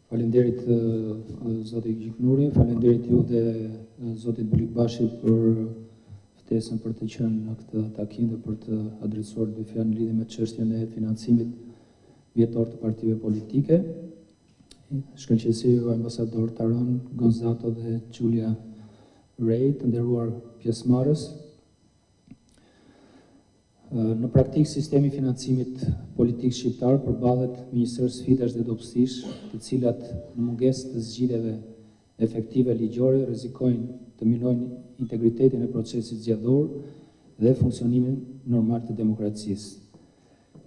Faleminderit zotit Gjiknuri, faleminderit ju dhe zotit Bulikbashi për ftesën për të qenë në këtë takim dhe për të adresuar dy fjalë në lidhje me çështjen e financimit vjetor të partive politike. Shkëlqësiu ambasador Taron Gonzato dhe Giulia Ray, të nderuar pjesëmarrës. Në praktikë, sistemi i financimit politik shqiptar përballet me një sër sfidash dhe dobësish, të cilat në mungesë të zgjidhjeve efektive ligjore rrezikojnë të minojnë integritetin e procesit zgjedhor dhe funksionimin normal të demokracisë.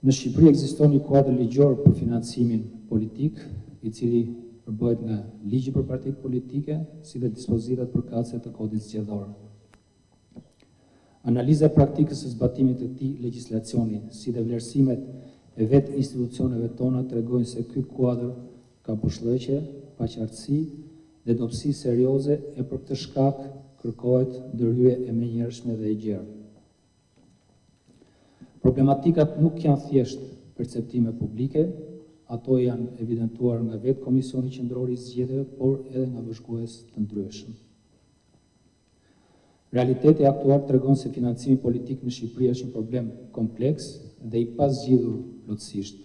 Në Shqipëri ekziston një kuadër ligjor për financimin politik, i cili përbëhet nga ligji për partitë politike, si dhe dispozitat përkatëse të kodit zgjedhor. Analiza e praktikës së zbatimit të këtij legjislacioni, si dhe vlerësimet e vetë institucioneve tona tregojnë se ky kuadër ka përshllëqe, paqartësi dhe dobësi serioze, e për këtë shkak kërkohet ndërhyrje e menjëhershme dhe e gjerë. Problematikat nuk janë thjesht perceptime publike, ato janë evidentuar nga vetë Komisioni Qendror i Zgjedhjeve, por edhe nga vëzhgues të ndryshëm. Realiteti aktual tregon se financimi politik në Shqipëri është një problem kompleks dhe i pazgjidhur plotësisht.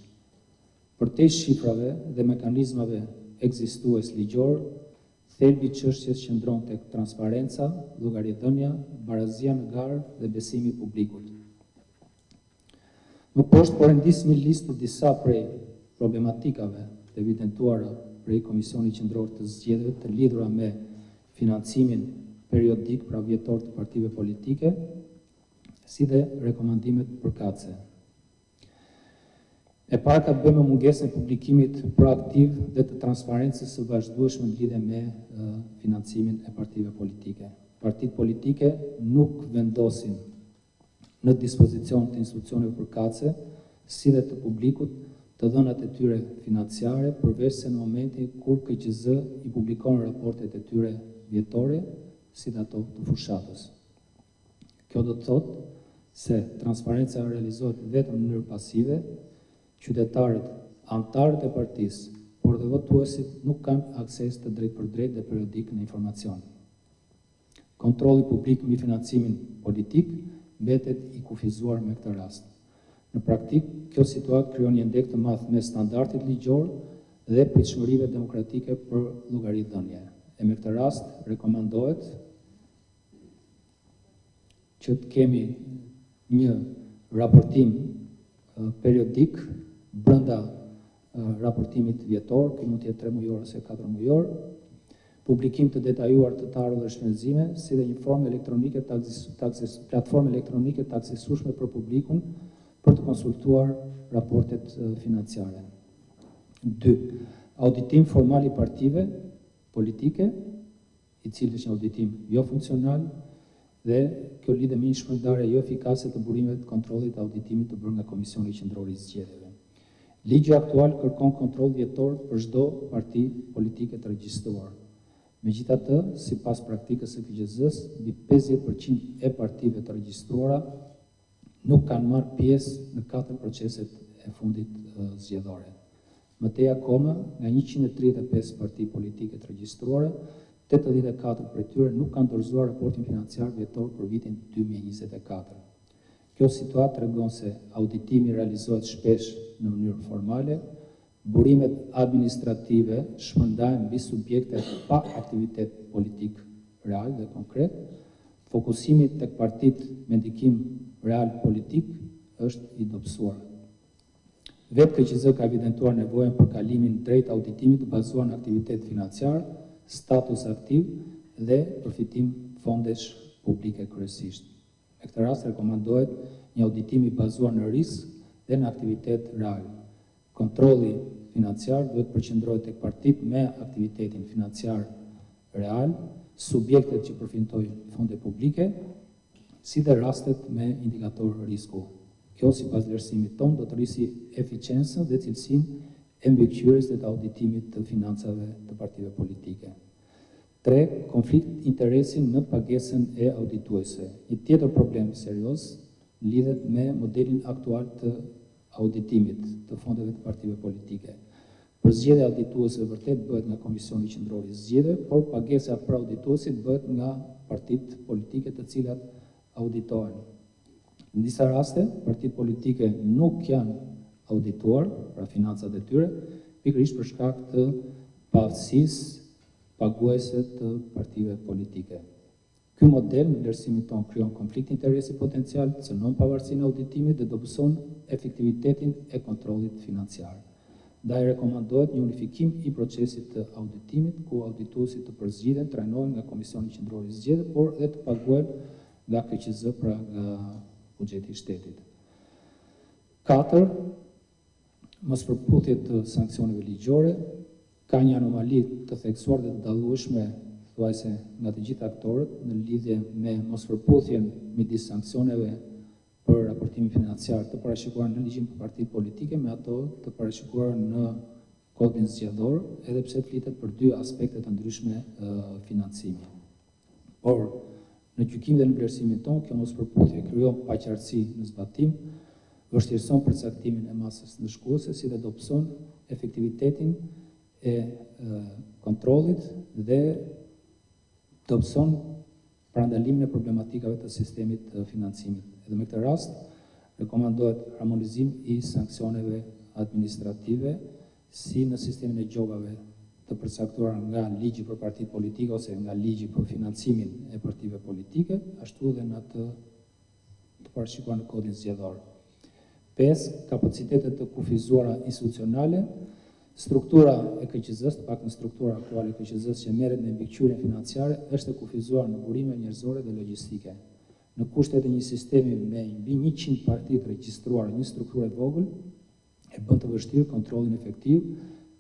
Përteç shifrave dhe mekanizmave ekzistues ligjor, thelbi i çështjes qëndron tek transparenca, llogaridhënia, barazia në garë dhe besimi i publikut. Më poshtë rendis një listë të disa prej problematikave të evidentuara prej Komisionit Qendror të Zgjedhjeve të lidhura me financimin periodik pra vjetor të partive politike, si dhe rekomandimet përkatëse. E para ka të bëjë me mungesën e publikimit proaktiv dhe të transparencës së vazhdueshme në lidhje me financimin e partive politike. Partitë politike nuk vendosin në dispozicion të institucioneve përkatëse, si dhe të publikut, të dhënat e tyre financiare, përveç se në momentin kur KQZ i publikon raportet e tyre vjetore, si dhe ato të fushatës. Kjo do të thotë se transparenca realizohet vetëm në mënyrë pasive, qytetarët, anëtarët e partisë, por dhe votuesit nuk kanë akses të drejt për drejt dhe periodik në informacion. Kontrolli publik mbi financimin politik mbetet i kufizuar me këtë rast. Në praktik, kjo situatë krijon një ndek të madh mes standardit ligjor dhe pritshmërive demokratike për llogaridhënie. E me këtë rast, rekomandohet që të kemi një raportim periodik brenda raportimit vjetor, që mund të jetë 3 mujor ose 4 mujor, publikim të detajuar të tarë dhe shpenzime, si dhe një platformë elektronike të aksesueshme për publikun për të konsultuar raportet financiare. 2. Auditim formal i partive politike, i cili është një auditim jo funksional, dhe kjo lidhe me një shpërndarje jo efikase të burimeve të kontrollit të auditimit të bërë nga Komisioni Qendror i Zgjedhjeve. Ligji aktual kërkon kontroll vjetor për çdo parti politike të regjistruar. Megjithatë, sipas praktikës së KQZ-s, mbi 50% e partive të regjistruara nuk kanë marrë pjesë në 4 proceset e fundit zgjedhore. Mëtej akoma, nga 135 parti politike të regjistruara, 84 prej tyre nuk kanë dorëzuar raportin financiar vjetor për vitin 2024. Kjo situatë tregon se auditimi realizohet shpesh në mënyrë formale, burimet administrative shpërndahen mbi subjekte pa aktivitet politik real dhe konkret, fokusimi tek partitë me ndikim real politik është i dobësuar. Vetë KQZ ka evidentuar nevojën për kalimin drejt auditimit të bazuar në aktivitet financiar, status aktiv dhe përfitim fondesh publike kryesisht. Në këtë rast rekomandohet një auditim i bazuar në risk dhe në aktivitet real. Kontrolli financiar duhet përqendrohet tek partitë me aktivitetin financiar real, subjektet që përfitojnë fonde publike, si dhe rastet me indikator risku. Kjo, sipas vlerësimit tonë, do të rrisi eficiencën dhe cilësinë e mbikëqyrjes dhe të auditimit të financave të partive politike. 3. Konflikt interesi në pagesën e audituese. Një tjetër problem serioz lidhet me modelin aktual të auditimit të fondeve të partive politike. Përzgjedhja e audituesve vërtet bëhet nga Komisioni Qendror i Zgjedhjeve, por pagesa për audituesit bëhet nga partitë politike të cilat auditohen. Në disa raste, partitë politike nuk janë audituar, pra financat e tyre, pikërisht për shkak të paaftësisë paguese të partive politike. Ky model në vlerësimin tonë krijon konflikt interesi potencial, cënon pavarësinë e auditimit dhe dobëson efektivitetin e kontrollit financiar. Ndaj rekomandohet një unifikim i procesit të auditimit, ku audituesit të përzgjidhen trajnohen nga Komisioni Qendror i Zgjedhjeve, por dhe të paguhen nga KQZ, pra nga buxheti i shtetit. 4. Mospërputhje të sanksioneve ligjore. Ka një anomali të theksuar dhe të dallueshme thuajse nga të gjithë aktorët në lidhje me mospërputhjen midis sanksioneve për raportimin financiar të parashikuar në ligjin për partitë politike me ato të parashikuar në kodin zgjedhor, edhe pse flitet për dy aspekte të ndryshme financimi. Por në gjykim dhe në vlerësimin tonë, kjo mospërputhje krijon paqartësi në zbatim, vështirëson përcaktimin e masës ndëshkuese, si dhe dobëson efektivitetin e kontrollit dhe dobëson parandalimin e problematikave të sistemit të financimit. Edhe me këtë rast, rekomandohet harmonizim i sanksioneve administrative si në sistemin e gjobave të përcaktuar nga ligji për partitë politike ose nga ligji për financimin e partive politike, ashtu dhe në atë të parashikuar në kodin zgjedhor. 5. Kapacitetet të kufizuara institucionale. Struktura e KQZ-s, të paktën struktura aktuale e KQZ-s që merret me mbikëqyrjen financiare, është e kufizuar në burime njerëzore dhe logjistike. Në kushtet e një sistemi me mbi 100 partitë regjistruar, një strukturë e vogël e bën të vështirë kontrollin efektiv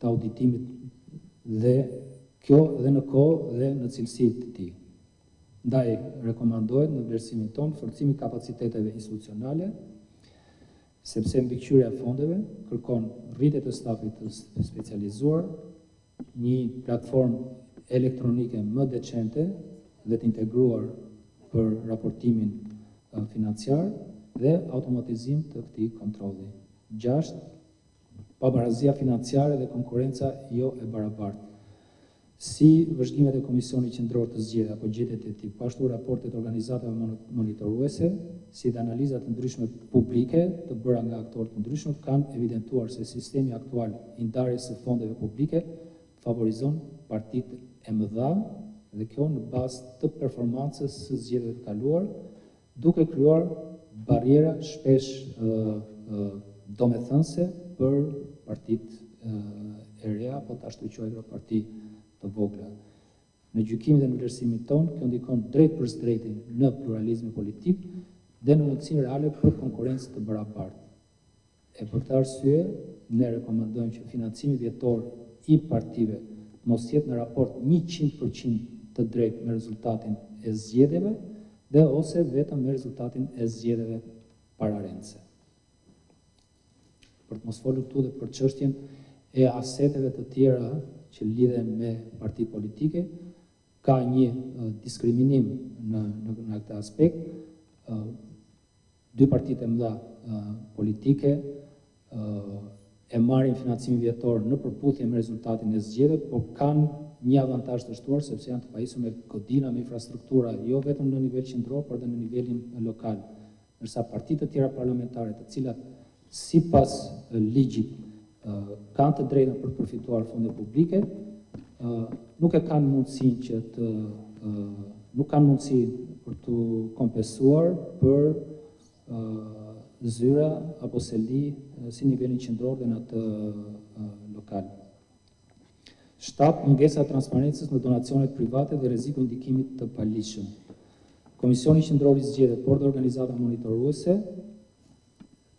të auditimit dhe kjo dhe në kohë dhe në cilësi të tij. Ndaj rekomandohet në vlerësimin tonë forcimi i kapaciteteve institucionale, sepse mbikëqyrja e fondeve kërkon rritje të stafit të specializuar, një platformë elektronike më decente dhe të integruar për raportimin financiar dhe automatizim të këtij kontrolli. 6. Pabarazia financiare dhe konkurenca jo e barabartë. Si vëzhgimet e Komisionit Qendror të Zgjedhjeve apo gjetjet e tij, po ashtu raportet organizatave monitoruese, si dhe analizat të ndryshme publike të bëra nga aktorë të ndryshëm, kanë evidentuar se sistemi aktual i ndarjes së fondeve publike favorizon partitë e mëdha dhe kjo në bazë të performancës së zgjedhjeve të kaluar, duke krijuar barriera shpesh domethënëse për partitë e reja apo të ashtu quajtura parti të vogla. Në gjykimin dhe në vlerësimin tonë, kjo ndikon drejt për drejtin në pluralizmin politik dhe në mundësinë reale për konkurrencë të barabartë. E për këtë arsye, ne rekomandojmë që financimi vjetor i partive mos jetë në raport 100% të drejtë me rezultatin e zgjedhjeve dhe ose vetëm me rezultatin e zgjedhjeve pararendse. Për të mos folur këtu dhe për çështjen e aseteve të tjera që lidhen me partitë politike, ka një diskriminim në këtë aspekt. Dy partitë e mëdha politike e marrin financimin vjetor në përputhje me rezultatin e zgjedhjeve, por kanë një avantazh të shtuar sepse janë të pajisur me kodina, me infrastruktura, jo vetëm në nivel qendror, por edhe në nivelin lokal. Ndërsa partitë të tjera parlamentare, të cilat sipas ligjit kanë të drejtën për të përfituar fonde publike, nuk kanë mundësi për të kompensuar për zyra apo seli si nivelin qendror dhe në atë lokal. 7. Mungesa e transparencës në donacionet private dhe rreziku i ndikimit të paligjshëm. Komisioni Qendror i Zgjedhjeve, por dhe organizata monitoruese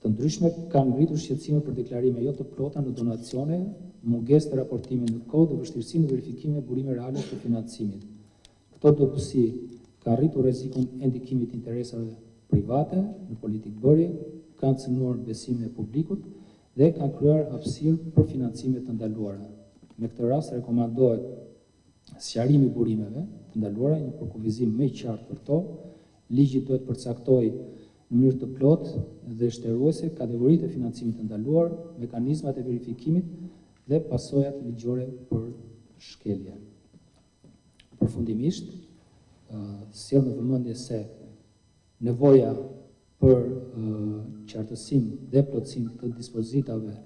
të ndryshme kanë ngritur shqetësime për deklarime jo të plota në donacione, mungesë të raportimit në kohë dhe vështirësi në verifikimin e burime reale të financimit. Këto dobësi kanë rritur rrezikun e ndikimit të interesave private në politikbërje, kanë cënuar besimin e publikut dhe kanë krijuar hapësirë për financime të ndaluara. Me këtë rast rekomandohet sqarimi i burimeve të ndaluara, një përkufizim më i qartë për to. Ligji duhet përcaktojë në mënyrë të plotë dhe shtruese kategoritë e financimit të ndaluar, mekanizmat e verifikimit dhe pasojat ligjore për shkelje. Përfundimisht, sjell në vëmendje se nevoja për qartësim dhe plotësim të dispozitave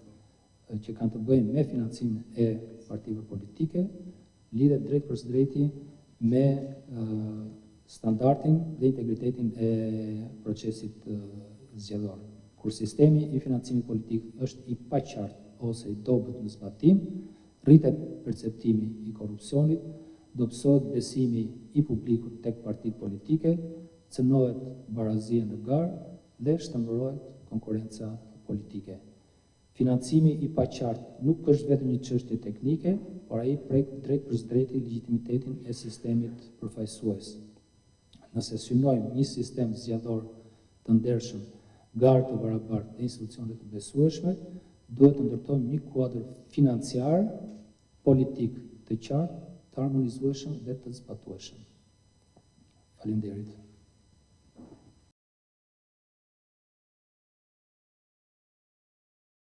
që kanë të bëjnë me financimin e partive politike lidhet drejt për drejti me standardin dhe integritetin e procesit zgjedhor. Kur sistemi i financimit politik është i paqartë ose i dobët në zbatim, rritet perceptimi i korrupsionit, dobësohet besimi i publikut tek partitë politike, cënohet barazia në garë dhe shtemburohet konkurenca politike. Financimi i paqartë nuk është vetëm një çështje teknike, por ai prek drejt për drejti legitimitetin e sistemit përfaqësues. Nëse synojmë një sistem zgjedhor të ndershëm, garë të barabartë dhe institucione të besueshme, duhet të ndërtojmë një kuadër financiar, politik të qartë, të harmonizueshëm dhe të zbatueshëm. Faleminderit.